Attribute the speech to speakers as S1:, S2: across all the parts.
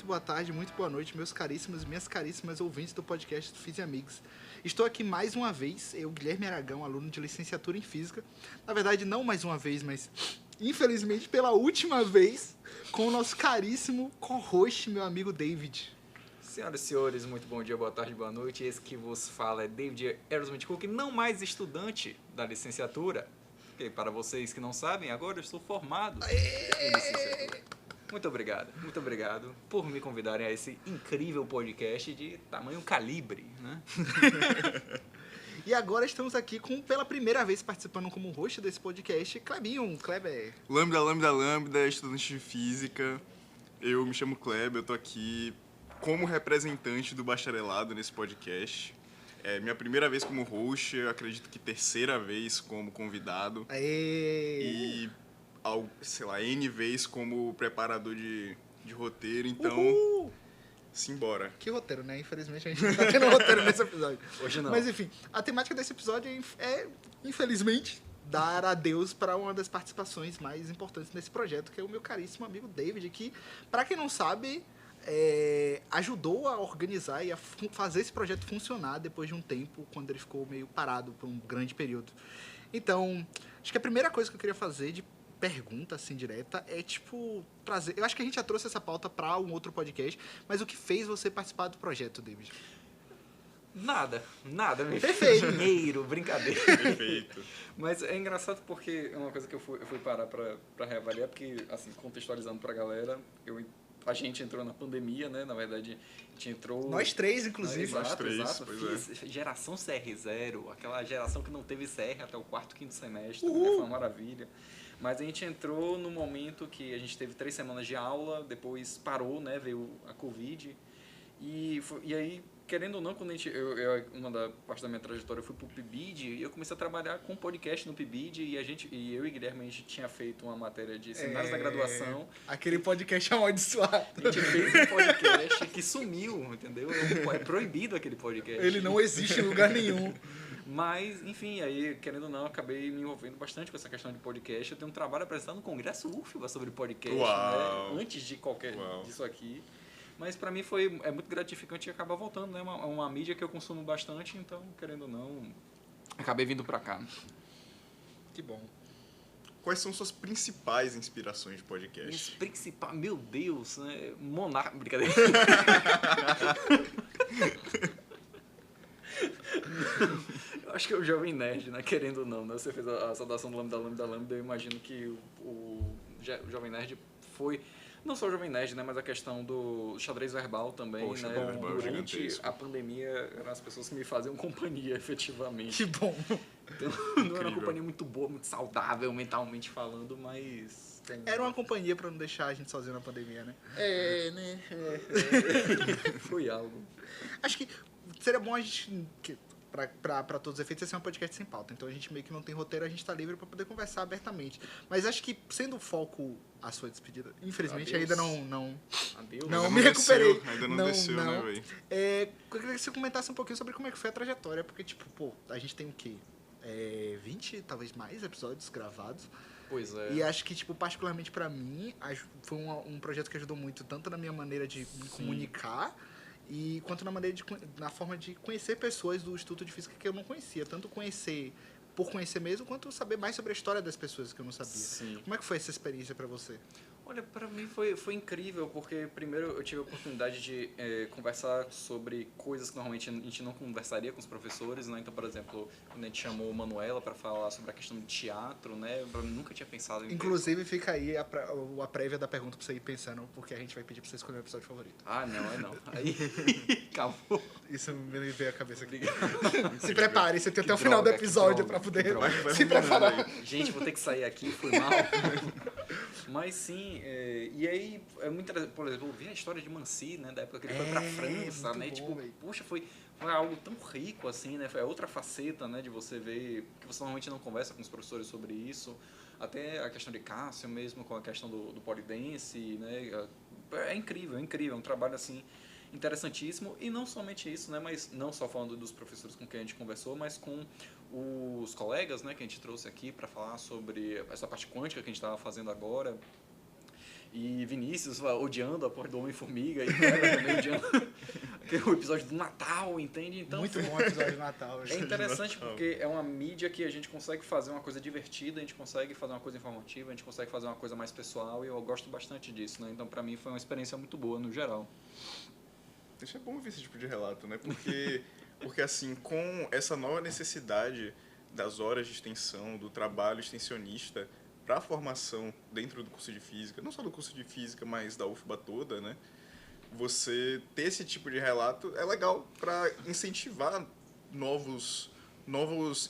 S1: boa tarde, muito boa noite, meus caríssimos e minhas caríssimas ouvintes do podcast do Física Amigos. Estou aqui mais uma vez, eu, Guilherme Aragão, aluno de licenciatura em Física. Na verdade, não mais uma vez, mas infelizmente pela última vez, com o nosso caríssimo co-host, meu amigo David.
S2: Senhoras e senhores, muito bom dia, boa tarde, boa noite. Esse que vos fala é David Aerosmith Cook, não mais estudante da licenciatura. Porque, para vocês que não sabem, agora eu estou formado em licenciatura. Muito obrigado por me convidarem a esse incrível podcast de tamanho calibre, né?
S1: E agora estamos aqui pela primeira vez participando como host desse podcast, Clebinho, Kleber.
S3: Lambda, estudante de física. Eu me chamo Kleber, eu tô aqui como representante do bacharelado nesse podcast. É minha primeira vez como host, eu acredito que terceira vez como convidado.
S1: Aê!
S3: E, sei lá, N vezes como preparador de roteiro, então,
S1: Uhul!
S3: simbora.
S1: Que roteiro, né? Infelizmente a gente não tá tendo roteiro nesse episódio.
S2: Hoje não.
S1: Mas enfim, a temática desse episódio é, infelizmente, dar adeus para uma das participações mais importantes nesse projeto, que é o meu caríssimo amigo David, que, para quem não sabe, ajudou a organizar e a fazer esse projeto funcionar depois de um tempo, quando ele ficou meio parado por um grande período. Então, acho que a primeira coisa que eu queria fazer de pergunta, assim, direta, é, tipo, trazer... Eu acho que a gente já trouxe essa pauta para um outro podcast, mas o que fez você participar do projeto, David?
S2: Nada, meu
S1: Perfeito.
S2: dinheiro, brincadeira.
S3: Perfeito.
S2: Mas é engraçado porque é uma coisa que eu fui parar pra reavaliar, porque, assim, contextualizando pra galera, a gente entrou na pandemia, né? Na verdade, a gente entrou...
S1: Nós três, inclusive.
S2: Exato.
S3: Pois
S2: Fiz geração CR0, aquela geração que não teve CR até o quarto, quinto semestre,
S1: Uhul.
S2: né? Foi uma maravilha. Mas a gente entrou no momento que a gente teve 3 semanas de aula, depois parou, né? Veio a Covid. E aí, querendo ou não, quando uma da parte da minha trajetória eu fui pro PIBID e eu comecei a trabalhar com podcast no PIBID e eu e Guilherme, a gente tinha feito uma matéria de seminários da graduação.
S1: Aquele podcast amaldiçoado.
S2: A gente fez um podcast que sumiu, entendeu? É proibido aquele podcast.
S1: Ele não existe em lugar nenhum.
S2: Mas, enfim, aí, querendo ou não, eu acabei me envolvendo bastante com essa questão de podcast. Eu tenho um trabalho apresentado no Congresso UFBA sobre podcast,
S3: Uau.
S2: né? Antes de qualquer
S3: Uau.
S2: disso aqui. Mas pra mim é muito gratificante acabar voltando, né? Uma mídia que eu consumo bastante, então, querendo ou não, acabei vindo pra cá.
S1: Que bom.
S3: Quais são suas principais inspirações de podcast?
S2: Meu Deus, né? Brincadeira. Eu acho que é o Jovem Nerd, né? Querendo ou não, né? Você fez a saudação do Lambda, eu imagino que o Jovem Nerd foi... Não só o Jovem Nerd, né? Mas a questão do xadrez verbal também,
S3: Poxa,
S2: né?
S3: xadrez verbal
S2: Durante
S3: gigantesco.
S2: a pandemia, eram as pessoas que me faziam companhia, efetivamente.
S1: Que bom.
S2: Então, não era uma
S3: Incrível.
S2: companhia muito boa, muito saudável, mentalmente falando, mas...
S1: Era uma companhia pra não deixar a gente sozinho na pandemia, né?
S2: né? Foi algo.
S1: Acho que seria bom a gente... Pra todos os efeitos, esse é um podcast sem pauta. Então a gente meio que não tem roteiro, a gente tá livre pra poder conversar abertamente. Mas acho que, sendo o foco a sua despedida, infelizmente
S2: Adeus.
S1: ainda não
S2: Adeus.
S1: Não,
S3: Ainda
S1: me recuperei.
S3: Desceu, ainda não,
S1: Não,
S3: desceu,
S1: não.
S3: né, velho?
S1: eu queria que você comentasse um pouquinho sobre como é que foi a trajetória, porque, tipo, pô, a gente tem o quê? 20, talvez mais episódios gravados.
S2: Pois é.
S1: E acho que, tipo, particularmente pra mim, foi um projeto que ajudou muito, tanto na minha maneira de me comunicar, e quanto na forma de conhecer pessoas do Instituto de Física que eu não conhecia. Tanto conhecer por conhecer mesmo, quanto saber mais sobre a história das pessoas que eu não sabia.
S2: Sim.
S1: Como é que foi essa experiência pra você?
S2: Olha, para mim foi incrível, porque primeiro eu tive a oportunidade de conversar sobre coisas que normalmente a gente não conversaria com os professores, né? Então, por exemplo, quando a gente chamou Manuela para falar sobre a questão de teatro, né? Eu nunca tinha pensado em...
S1: Inclusive, fica aí a prévia da pergunta pra você ir pensando, porque a gente vai pedir pra você escolher um episódio favorito.
S2: Ah, não. Aí, calma.
S1: Isso me veio à cabeça aqui.
S2: Obrigado.
S1: Se prepare, você tem até o
S2: Que
S1: final do
S2: droga, que
S1: episódio
S2: droga,
S1: pra poder
S2: que droga.
S1: se preparar.
S2: Gente, vou ter que sair aqui, foi mal. Mas sim, e aí é muito interessante, por exemplo, eu vi a história de Mansi, né, da época que ele foi pra França,
S1: muito
S2: né,
S1: bom,
S2: tipo,
S1: véio.
S2: puxa, foi algo tão rico assim, né, foi outra faceta, né, de você ver, que você normalmente não conversa com os professores sobre isso, até a questão de Cássio mesmo, com a questão do polidense, né, é incrível, é um trabalho assim, interessantíssimo, e não somente isso, né, mas não só falando dos professores com quem a gente conversou, mas com os colegas, né, que a gente trouxe aqui para falar sobre essa parte quântica que a gente estava fazendo agora. E Vinícius odiando a porra do Homem-Formiga, e Kleber também odiando o episódio do Natal, entende? Então,
S1: Muito bom o episódio de Natal.
S2: é interessante porque é uma mídia que a gente consegue fazer uma coisa divertida, a gente consegue fazer uma coisa informativa, a gente consegue fazer uma coisa mais pessoal, e eu gosto bastante disso, né? Então, pra mim, foi uma experiência muito boa, no geral.
S3: Isso é bom ver esse tipo de relato, né? Porque assim, com essa nova necessidade das horas de extensão, do trabalho extensionista para a formação dentro do curso de física, não só do curso de física, mas da UFBA toda, né? Você ter esse tipo de relato é legal para incentivar novos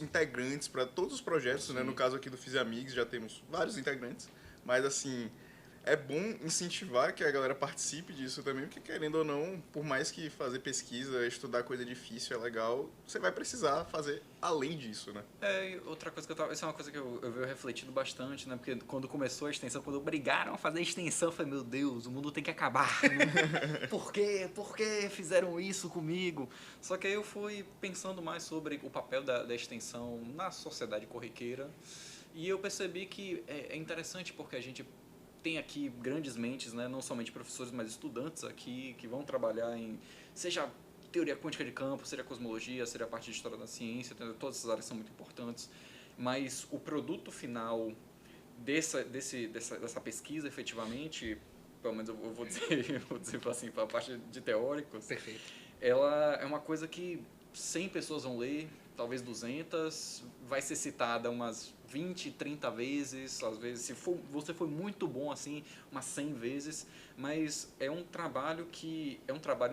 S3: integrantes para todos os projetos, né? No caso aqui do Fisiamigos já temos vários integrantes, mas assim, é bom incentivar que a galera participe disso também, porque querendo ou não, por mais que fazer pesquisa, estudar coisa difícil é legal, você vai precisar fazer além disso, né?
S2: E outra coisa que isso é uma coisa que eu venho refletindo bastante, né? Porque quando começou a extensão, quando obrigaram a fazer a extensão, eu falei, meu Deus, o mundo tem que acabar. Por quê? Por que fizeram isso comigo? Só que aí eu fui pensando mais sobre o papel da extensão na sociedade corriqueira, e eu percebi que é interessante porque a gente tem aqui grandes mentes, né, não somente professores, mas estudantes aqui que vão trabalhar em, seja teoria quântica de campo, seja cosmologia, seja a parte de história da ciência, todas essas áreas são muito importantes, mas o produto final dessa pesquisa, efetivamente, pelo menos eu vou dizer assim, para a parte de teóricos,
S1: Perfeito.
S2: ela é uma coisa que 100 pessoas vão ler, talvez 200, vai ser citada umas 20, 30 vezes, às vezes, se você foi muito bom assim, umas 100 vezes, mas é um trabalho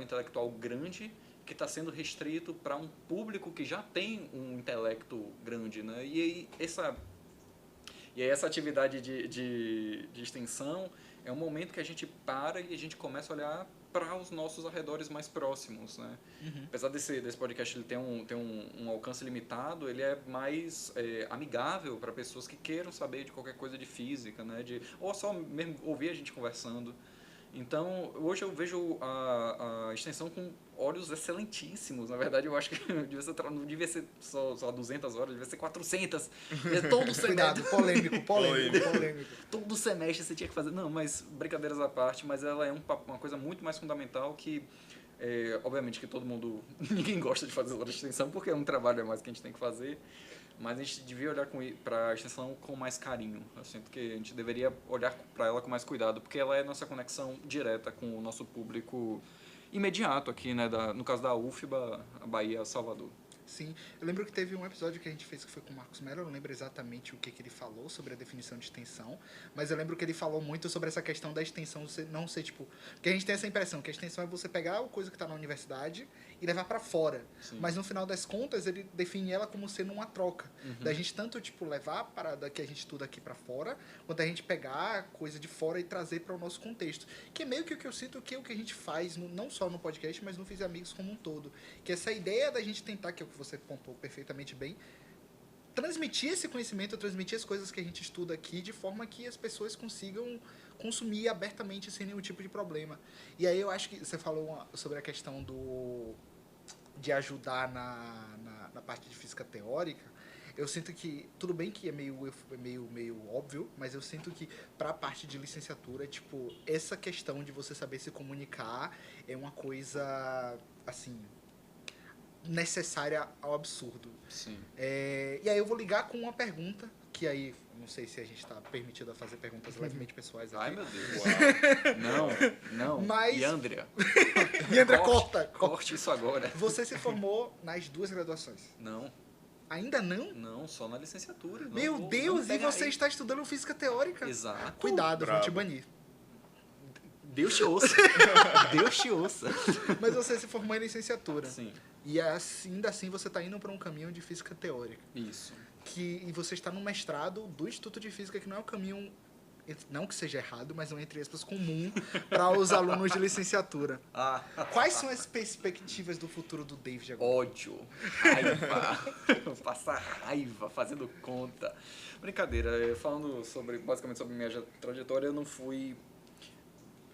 S2: intelectual grande que está sendo restrito para um público que já tem um intelecto grande, né? E aí essa atividade de extensão é um momento que a gente para e a gente começa a olhar para os nossos arredores mais próximos, né? Apesar desse podcast ele ter um alcance limitado, ele é mais amigável para pessoas que queiram saber de qualquer coisa de física, né? Ou só mesmo ouvir a gente conversando. Então, hoje eu vejo a extensão com olhos excelentíssimos. Na verdade, eu acho que não devia ser só 200 horas, devia ser 400. Todo semestre.
S1: Cuidado, polêmico.
S2: Todo semestre você tinha que fazer. Não, mas brincadeiras à parte, mas ela é uma coisa muito mais fundamental que, obviamente, que todo mundo. Ninguém gosta de fazer hora de extensão porque é um trabalho a mais que a gente tem que fazer. Mas a gente devia olhar para a extensão com mais carinho. Eu sinto que a gente deveria olhar para ela com mais cuidado, porque ela é nossa conexão direta com o nosso público imediato aqui, né? No caso da UFBA, a Bahia, Salvador.
S1: Sim, eu lembro que teve um episódio que a gente fez que foi com o Marcos Mello, eu não lembro exatamente o que ele falou sobre a definição de extensão, mas eu lembro que ele falou muito sobre essa questão da extensão não ser, tipo... Porque a gente tem essa impressão que a extensão é você pegar a coisa que está na universidade e levar para fora,
S2: Sim.
S1: mas no final das contas ele define ela como sendo uma troca, da gente tanto, tipo, levar a parada que a gente estuda aqui para fora, quanto a gente pegar a coisa de fora e trazer para o nosso contexto, que é meio que o que eu sinto que é o que a gente faz, não só no podcast, mas no Fisiamigos como um todo, que essa ideia da gente tentar, que é o que você pontuou perfeitamente bem, transmitir esse conhecimento, transmitir as coisas que a gente estuda aqui de forma que as pessoas consigam consumir abertamente sem nenhum tipo de problema. E aí eu acho que você falou sobre a questão de ajudar na parte de física teórica. Eu sinto que, tudo bem que é meio óbvio, mas eu sinto que para a parte de licenciatura, tipo, essa questão de você saber se comunicar é uma coisa, assim, necessária ao absurdo.
S2: Sim.
S1: E aí eu vou ligar com uma pergunta, que aí, não sei se a gente está permitido a fazer perguntas levemente pessoais aqui.
S2: Ai, meu Deus. Não.
S1: Mas...
S2: E Andrea?
S1: E André, corta!
S2: Corte isso agora.
S1: Você se formou nas 2 graduações?
S2: Não.
S1: Ainda não?
S2: Não, só na licenciatura.
S1: Meu Deus, e você está estudando física teórica?
S2: Exato.
S1: Cuidado, vão te banir.
S2: Deus te ouça. Deus te ouça.
S1: Mas você se formou em licenciatura.
S2: Sim.
S1: E ainda assim você está indo para um caminho de física teórica.
S2: Isso.
S1: E você está no mestrado do Instituto de Física, que não é um caminho, não que seja errado, mas um, entre aspas, comum para os alunos de licenciatura. Quais são as perspectivas do futuro do David agora?
S2: Ódio, raiva, passar raiva, fazendo conta. Brincadeira, falando basicamente sobre minha trajetória, eu não fui...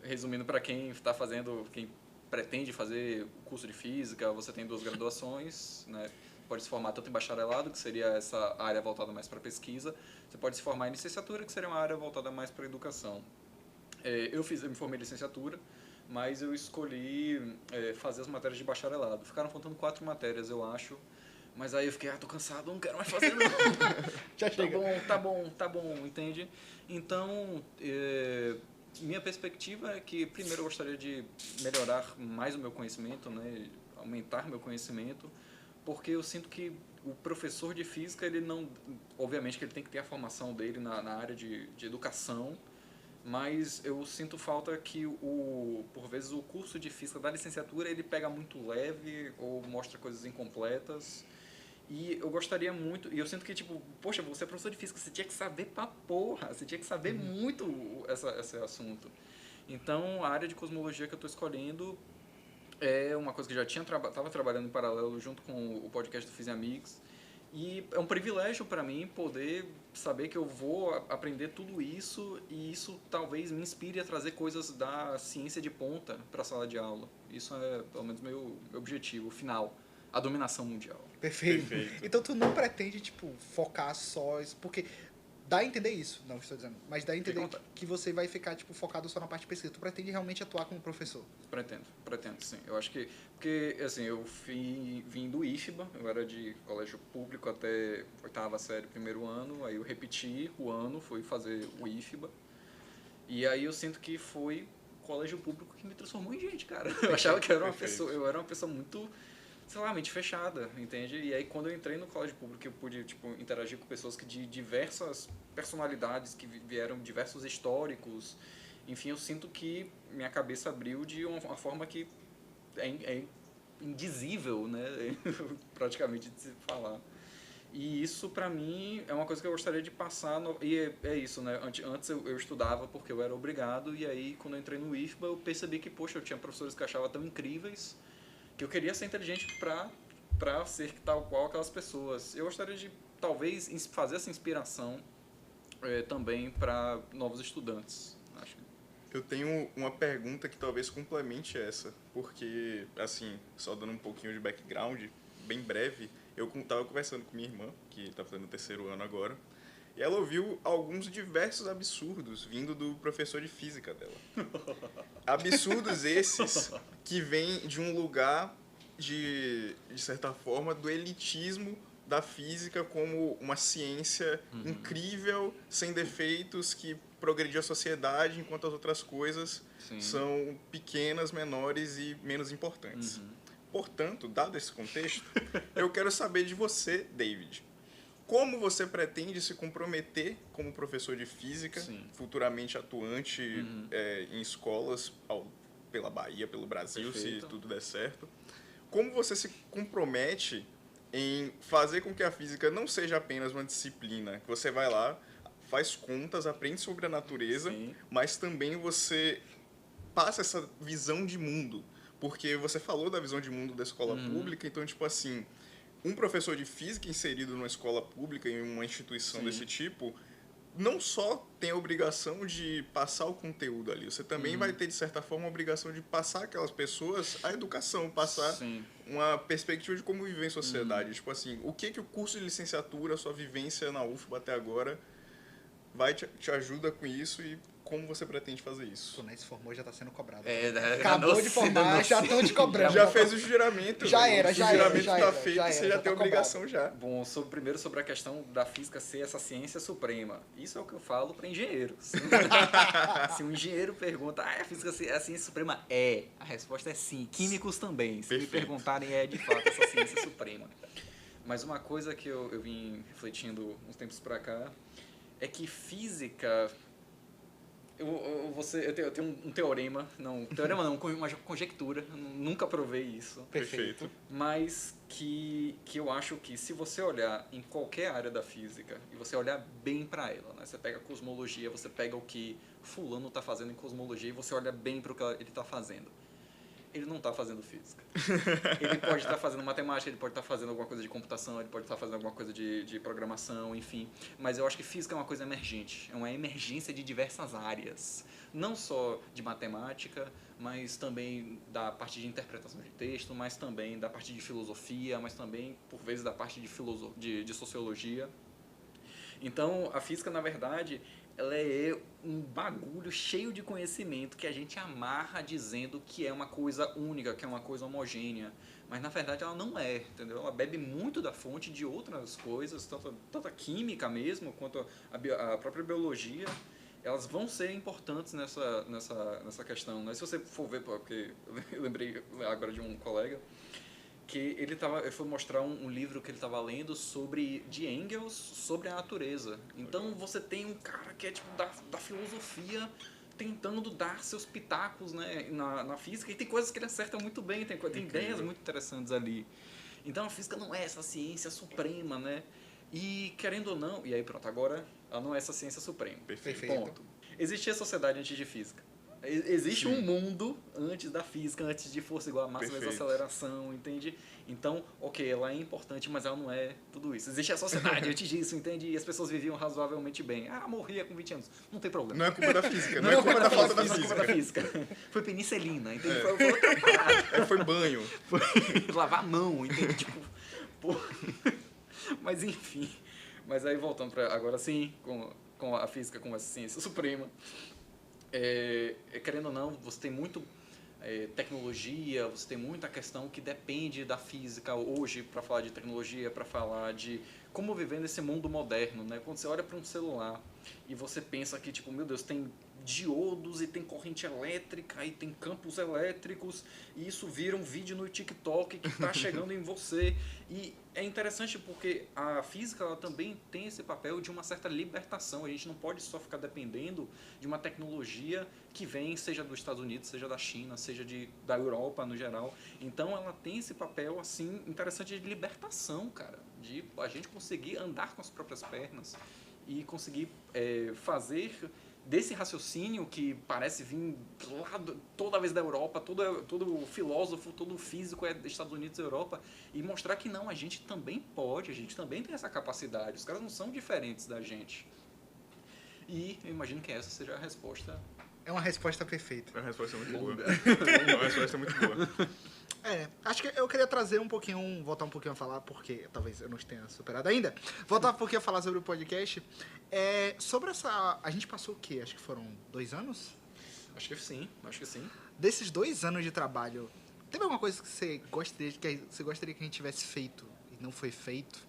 S2: Resumindo, para quem está fazendo, quem pretende fazer o curso de física, você tem 2 graduações, né? Pode se formar tanto em bacharelado, que seria essa área voltada mais para pesquisa, você pode se formar em licenciatura, que seria uma área voltada mais para educação. Eu me formei em licenciatura, mas eu escolhi fazer as matérias de bacharelado. Ficaram faltando 4 matérias, eu acho. Mas aí eu fiquei, tô cansado, não quero mais fazer não.
S1: Já chega.
S2: Tá bom, entende? Então, minha perspectiva é que primeiro eu gostaria de melhorar mais o meu conhecimento, né? Aumentar meu conhecimento, porque eu sinto que o professor de física, ele não... Obviamente que ele tem que ter a formação dele na área de educação, mas eu sinto falta que, por vezes, o curso de física da licenciatura, ele pega muito leve ou mostra coisas incompletas. E eu gostaria muito, e eu sinto que, tipo, poxa, você é professor de física, você tinha que saber pra porra, você tinha que saber muito esse assunto. Então, a área de cosmologia que eu estou escolhendo é uma coisa que eu já estava trabalhando em paralelo junto com o podcast do Fiz Amigos. E é um privilégio para mim poder saber que eu vou aprender tudo isso e isso talvez me inspire a trazer coisas da ciência de ponta para a sala de aula. Isso é, pelo menos, meu objetivo final, a dominação mundial.
S1: Perfeito. Então tu não pretende, tipo, focar só... Porque dá a entender isso, não estou dizendo, mas dá a entender que você vai ficar, tipo, focado só na parte de pesquisa. Tu pretende realmente atuar como professor?
S2: Pretendo, sim. Eu acho que... Porque, assim, eu vim do IFBA, eu era de colégio público até 8ª série, 1º ano, aí eu repeti o ano, fui fazer o IFBA, e aí eu sinto que foi o colégio público que me transformou em gente, cara. Eu achava que eu era uma pessoa muito... sei lá, mente fechada, entende? E aí quando eu entrei no colégio público eu pude, tipo, interagir com pessoas que de diversas personalidades, que vieram de diversos históricos, enfim, eu sinto que minha cabeça abriu de uma forma que é indizível, né? Praticamente de se falar. E isso, pra mim, é uma coisa que eu gostaria de passar. E é isso, né? Antes eu estudava porque eu era obrigado, e aí quando eu entrei no IFBA eu percebi que, poxa, eu tinha professores que eu achava tão incríveis que eu queria ser inteligente para ser tal qual aquelas pessoas. Eu gostaria de, talvez, fazer essa inspiração também para novos estudantes. Acho.
S3: Eu tenho uma pergunta que talvez complemente essa, porque, assim, só dando um pouquinho de background, bem breve, eu estava conversando com minha irmã, que está fazendo o 3º ano agora, e ela ouviu alguns diversos absurdos vindo do professor de física dela. Absurdos esses que vêm de um lugar, de certa forma, do elitismo da física como uma ciência incrível, sem defeitos, que progrediu a sociedade, enquanto as outras coisas são pequenas, menores e menos importantes. Portanto, dado esse contexto, eu quero saber de você, David. Como você pretende se comprometer como professor de física, futuramente atuante em escolas pela Bahia, pelo Brasil, se tudo der certo? Como você se compromete em fazer com que a física não seja apenas uma disciplina, que você vai lá, faz contas, aprende sobre a natureza, mas também você passa essa visão de mundo? Porque você falou da visão de mundo da escola pública, então, tipo assim... Um professor de física inserido numa escola pública, em uma instituição desse tipo, não só tem a obrigação de passar o conteúdo ali, você também vai ter, de certa forma, a obrigação de passar aquelas pessoas a educação, passar uma perspectiva de como viver em sociedade. Tipo assim, o que o curso de licenciatura, a sua vivência na UFBA até agora, te ajuda com isso e como você pretende fazer isso?
S1: Tu nem se formou, já tá sendo cobrado.
S2: Acabou
S1: de formar, já estão te cobrando.
S3: Já fez o juramento.
S1: Já era.
S3: O juramento tá feito, você já tem obrigação já.
S2: Bom, primeiro sobre a questão da física ser essa ciência suprema. Isso é o que eu falo para engenheiros. Se um engenheiro pergunta, a física é a ciência suprema? É. A resposta é sim. Químicos também. Se me perguntarem, é de fato essa ciência suprema. Mas uma coisa que eu vim refletindo uns tempos para cá é que física... Eu tenho um teorema, uma conjectura, nunca provei isso.
S1: Perfeito.
S2: Mas que eu acho que se você olhar em qualquer área da física e você olhar bem para ela, né? Você pega a cosmologia, você pega o que fulano está fazendo em cosmologia e você olha bem para o que ele está fazendo. Ele não está fazendo física. Ele pode estar fazendo matemática, ele pode estar fazendo alguma coisa de computação, ele pode estar fazendo alguma coisa de programação, enfim. Mas eu acho que física é uma coisa emergente, é uma emergência de diversas áreas. Não só de matemática, mas também da parte de interpretação de texto, mas também da parte de filosofia, mas também, por vezes, da parte de sociologia. Então, a física, na verdade, ela é um bagulho cheio de conhecimento que a gente amarra dizendo que é uma coisa única, que é uma coisa homogênea. Mas, na verdade, ela não é, entendeu? Ela bebe muito da fonte de outras coisas, tanto a química mesmo, quanto a própria biologia. Elas vão ser importantes nessa questão, né? Se você for ver, porque eu lembrei agora de um colega, que ele foi mostrar um livro que ele estava lendo de Engels sobre a natureza. Então você tem um cara que é tipo da filosofia tentando dar seus pitacos, né, na física, e tem coisas que ele acerta muito bem, tem ideias muito interessantes ali. Então a física não é essa ciência suprema, né? E querendo ou não, e aí pronto, agora ela não é essa ciência suprema.
S1: Perfeito.
S2: Ponto. Existia sociedade antes de física. Existe um mundo antes da física, antes de força igual a massa vezes aceleração, entende? Então, ok, ela é importante, mas ela não é tudo isso. Existe a sociedade antes disso, entende? E as pessoas viviam razoavelmente bem. Ah, morria com 20 anos. Não tem problema.
S3: Não é culpa da física, não é culpa da falta da física.
S2: Não é culpa da física. Foi penicilina, entende? Foi outra parada.
S3: Foi banho.
S2: Foi lavar a mão, entende? Tipo, pô. Mas enfim. Mas aí voltando para agora sim, com a física como essa ciência suprema. Querendo ou não, você tem muito tecnologia, você tem muita questão que depende da física hoje para falar de tecnologia, para falar de como viver nesse mundo moderno, né? Quando você olha para um celular e você pensa que, tipo, meu Deus, tem diodos e tem corrente elétrica e tem campos elétricos e isso vira um vídeo no TikTok que está chegando em você. E é interessante porque a física ela também tem esse papel de uma certa libertação. A gente não pode só ficar dependendo de uma tecnologia que vem, seja dos Estados Unidos, seja da China, seja da Europa no geral. Então ela tem esse papel assim interessante de libertação, cara, de a gente conseguir andar com as próprias pernas e conseguir fazer desse raciocínio que parece vir lá toda vez da Europa, todo filósofo, todo físico é dos Estados Unidos e Europa, e mostrar que não, a gente também pode, a gente também tem essa capacidade, os caras não são diferentes da gente. E eu imagino que essa seja a resposta.
S1: É uma resposta perfeita.
S3: É uma resposta muito boa. É uma resposta muito boa.
S1: Acho que eu queria trazer voltar um pouquinho a falar, porque talvez eu não tenha superado ainda, voltar um pouquinho a falar sobre o podcast. Sobre a gente passou o quê? Acho que foram 2 anos?
S2: Acho que sim.
S1: Desses 2 anos de trabalho, teve alguma coisa que você gostaria que a gente tivesse feito e não foi feito?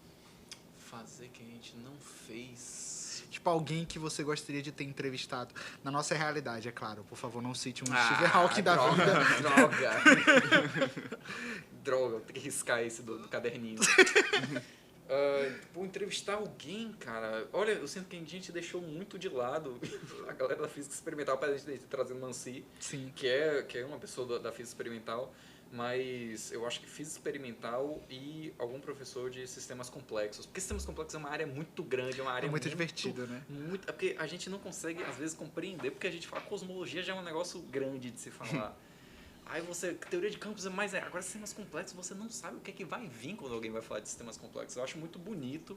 S2: Fazer que a gente não fez...
S1: Tipo, alguém que você gostaria de ter entrevistado. Na nossa realidade, é claro. Por favor, não cite um Steve Hawking da vida.
S2: Droga, vou ter que riscar esse do caderninho. Entrevistar alguém, cara... Olha, eu sinto que a gente deixou muito de lado a galera da física experimental, para a gente ter trazido Mansi,
S1: sim,
S2: que é uma pessoa da física experimental. Mas eu acho que física experimental e algum professor de sistemas complexos. Porque sistemas complexos é uma área muito grande, é uma área
S1: muito divertida, né?
S2: É porque a gente não consegue, às vezes, compreender, porque a gente fala cosmologia já é um negócio grande de se falar. Aí teoria de campos é mais... Agora, sistemas complexos, você não sabe o que é que vai vir quando alguém vai falar de sistemas complexos. Eu acho muito bonito.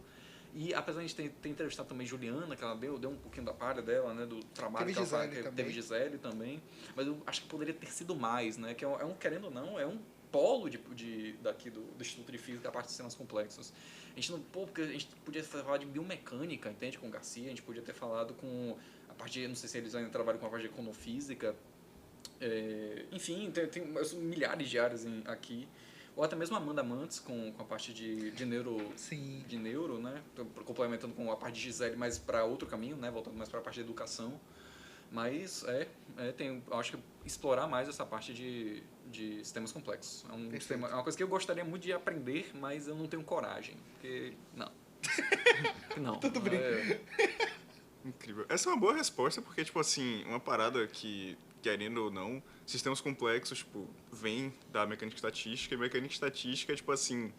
S2: E apesar de a gente ter entrevistado também Juliana, que ela deu um pouquinho da palha dela, né, do trabalho que ela faz, teve Gisele também, mas eu acho que poderia ter sido mais, né, que querendo ou não, é um polo daqui do Instituto de Física, a parte de sistemas complexos. A gente porque a gente podia falar de biomecânica, entende, com o Garcia, a gente podia ter falado com a parte, não sei se eles ainda trabalham com a parte de econofísica, enfim, tem milhares de áreas aqui. Ou até mesmo a Amanda Mantes com a parte de neuro,
S1: sim,
S2: de neuro, né? Complementando com a parte de Gisele, mas para outro caminho, né? Voltando mais para a parte de educação. Mas acho que explorar mais essa parte de sistemas complexos. É uma coisa que eu gostaria muito de aprender, mas eu não tenho coragem. Porque, não.
S1: Tudo bem.
S3: Incrível. Essa é uma boa resposta, porque, tipo assim, uma parada que, querendo ou não, sistemas complexos, tipo, vem da mecânica estatística, e mecânica estatística é, tipo assim,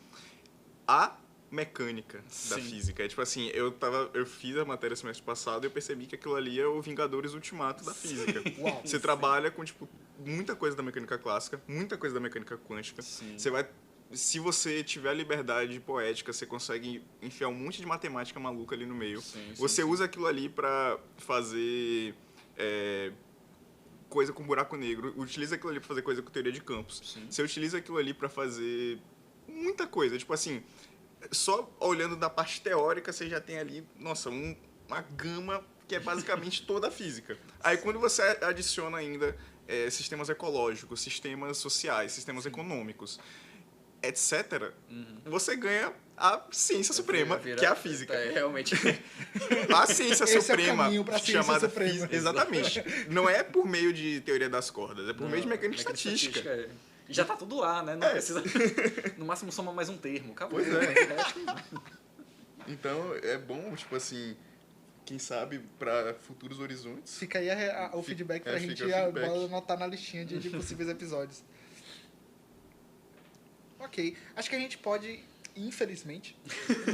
S3: a mecânica da física. É tipo assim, eu fiz a matéria semestre passado e eu percebi que aquilo ali é o Vingadores Ultimato da física.
S1: Uau,
S3: você trabalha com, tipo, muita coisa da mecânica clássica, muita coisa da mecânica quântica. Você vai... Se você tiver a liberdade poética, você consegue enfiar um monte de matemática maluca ali no meio. Você usa aquilo ali para fazer coisa com buraco negro, utiliza aquilo ali para fazer coisa com teoria de campos. Você utiliza aquilo ali para fazer muita coisa. Tipo assim, só olhando da parte teórica, você já tem ali, nossa, uma gama que é basicamente toda a física. Aí quando você adiciona ainda sistemas ecológicos, sistemas sociais, sistemas econômicos, etc., você ganha a ciência suprema, que é a física.
S2: Realmente.
S3: A ciência
S1: Esse
S3: suprema,
S1: é o caminho pra ciência
S3: chamada
S1: suprema.
S3: física. Exatamente. Não é por meio de teoria das cordas, é por meio de mecânica estatística.
S2: E já tá tudo lá, né? Não precisa. No máximo soma mais um termo. Acabou.
S3: Pois é. Então, é bom, tipo assim, quem sabe, para futuros horizontes.
S1: Fica aí o feedback pra gente anotar na listinha de possíveis episódios. Ok. Acho que a gente pode, infelizmente,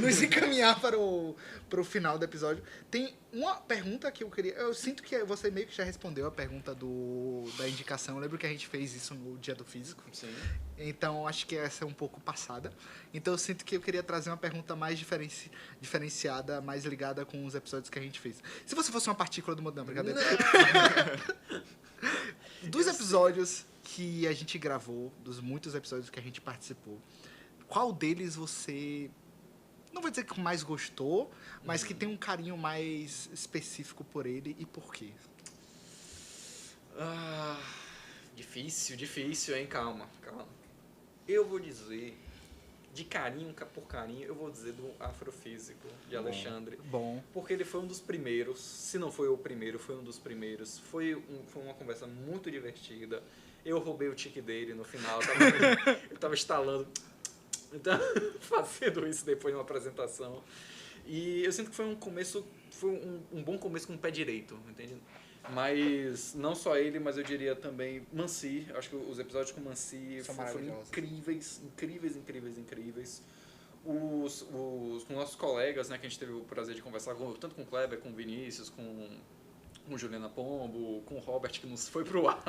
S1: nos encaminhar para o final do episódio. Tem uma pergunta que eu queria... Eu sinto que você meio que já respondeu a pergunta da indicação. Eu lembro que a gente fez isso no Dia do Físico.
S2: Sim.
S1: Então, acho que essa é um pouco passada. Então, eu sinto que eu queria trazer uma pergunta mais diferenciada, mais ligada com os episódios que a gente fez. Se você fosse uma partícula do mundo... Não, brincadeira. Dos episódios que a gente gravou, dos muitos episódios que a gente participou, qual deles você... Não vou dizer que mais gostou, mas que tem um carinho mais específico por ele e por quê?
S2: Difícil, hein? Calma. Eu vou dizer, de carinho por carinho, eu vou dizer do Afrofísico, de Alexandre.
S1: Bom.
S2: Porque ele foi um dos primeiros, se não foi o primeiro, foi um dos primeiros. Foi uma conversa muito divertida. Eu roubei o tique dele no final, eu tava instalando, então, fazendo isso depois de uma apresentação. E eu sinto que foi um bom começo com o pé direito, entende? Mas não só ele, mas eu diria também Mansi. Acho que os episódios com Mansi foram incríveis. Com nossos colegas, né, que a gente teve o prazer de conversar, tanto com o Kleber, com o Vinícius, com Juliana Pombo, com o Robert, que não foi pro ar.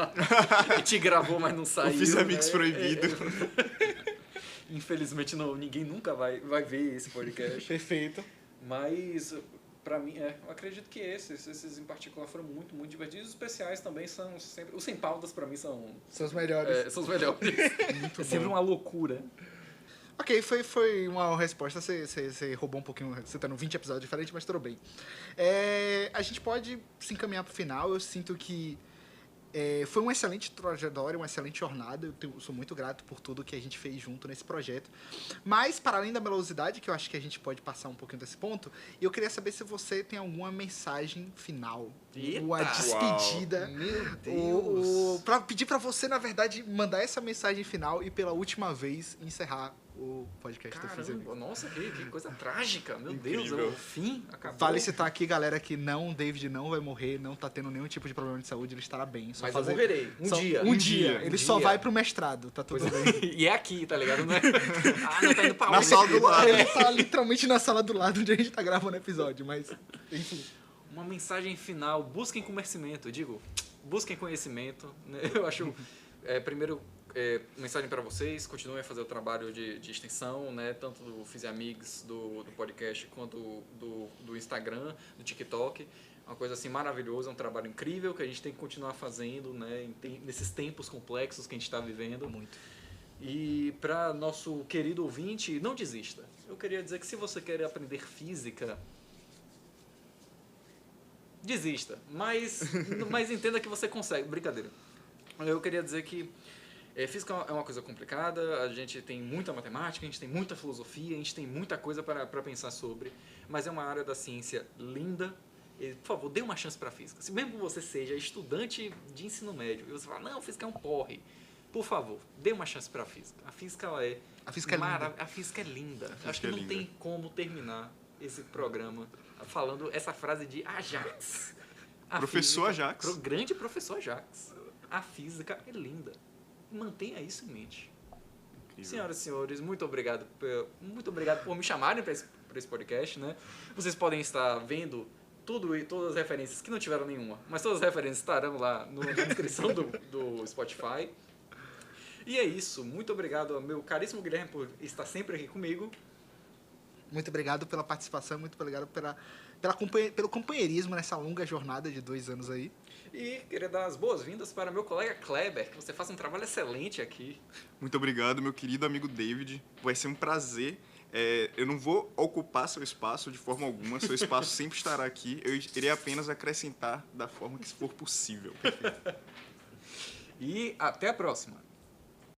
S2: A gente gravou, mas não saiu.
S3: Eu fiz amigos proibidos.
S2: Infelizmente, ninguém nunca vai ver esse podcast.
S1: Perfeito.
S2: Mas, pra mim, eu acredito que esses em particular foram muito, muito divertidos. Os especiais também são sempre... Os sem pautas, pra mim, são
S1: os melhores.
S2: São os melhores.
S1: Muito
S2: sempre uma loucura.
S1: Ok, foi uma resposta, você roubou um pouquinho, você tá no 20 episódios diferentes, mas tudo bem. A gente pode se encaminhar pro final, eu sinto que foi uma excelente trajetória, uma excelente jornada, eu sou muito grato por tudo que a gente fez junto nesse projeto. Mas, para além da melosidade, que eu acho que a gente pode passar um pouquinho desse ponto, eu queria saber se você tem alguma mensagem final, uma despedida.
S2: Uau. Meu Deus!
S1: Pra pedir pra você, na verdade, mandar essa mensagem final e pela última vez encerrar o podcast do Física.
S2: Nossa, que coisa trágica. Meu
S3: Incrível.
S2: Deus, o fim acabou.
S1: Vale citar aqui, galera, que o David não vai morrer, não tá tendo nenhum tipo de problema de saúde, ele estará bem.
S2: Mas eu morrerei. Um dia.
S1: Ele só vai pro mestrado, tá tudo bem.
S2: E é aqui, tá ligado? Não é? Não tá indo pra
S3: Na sala do lado.
S1: Ele tá literalmente na sala do lado onde a gente tá gravando o episódio, mas enfim.
S2: Uma mensagem final, busquem conhecimento, busquem conhecimento. Né? Eu acho, primeiro, mensagem para vocês, continuem a fazer o trabalho de extensão, né? Tanto do Fisiamigs, do podcast, quanto do Instagram, do TikTok. Uma coisa assim maravilhosa, um trabalho incrível que a gente tem que continuar fazendo, né? Nesses tempos complexos que a gente está vivendo.
S1: Muito.
S2: E para nosso querido ouvinte, não desista. Eu queria dizer que se você quer aprender física, desista, mas entenda que você consegue. Brincadeira. Eu queria dizer que física é uma coisa complicada, a gente tem muita matemática, a gente tem muita filosofia, a gente tem muita coisa para pensar sobre, mas é uma área da ciência linda. E, por favor, dê uma chance para a física. Se mesmo você seja estudante de ensino médio e você fala, não, física é um porre, por favor, dê uma chance para a física. A física é linda. A física é linda. Acho que não tem como terminar esse programa falando essa frase de Ajax.
S3: Professor Ajax.
S2: Grande professor Ajax. A física é linda. Mantenha isso em mente. Incrível. Senhoras e senhores, muito obrigado por me chamarem para esse podcast, né? Vocês podem estar vendo todas as referências, que não tiveram nenhuma, mas todas as referências estarão lá na descrição do Spotify. E é isso. Muito obrigado ao meu caríssimo Guilherme por estar sempre aqui comigo.
S1: Muito obrigado pela participação, muito obrigado pelo companheirismo nessa longa jornada de 2 anos aí.
S2: E queria dar as boas-vindas para meu colega Kleber, que você faça um trabalho excelente aqui.
S3: Muito obrigado, meu querido amigo David. Vai ser um prazer Eu não vou ocupar seu espaço de forma alguma, seu espaço sempre estará aqui. Eu irei apenas acrescentar da forma que for possível.
S2: E até a próxima.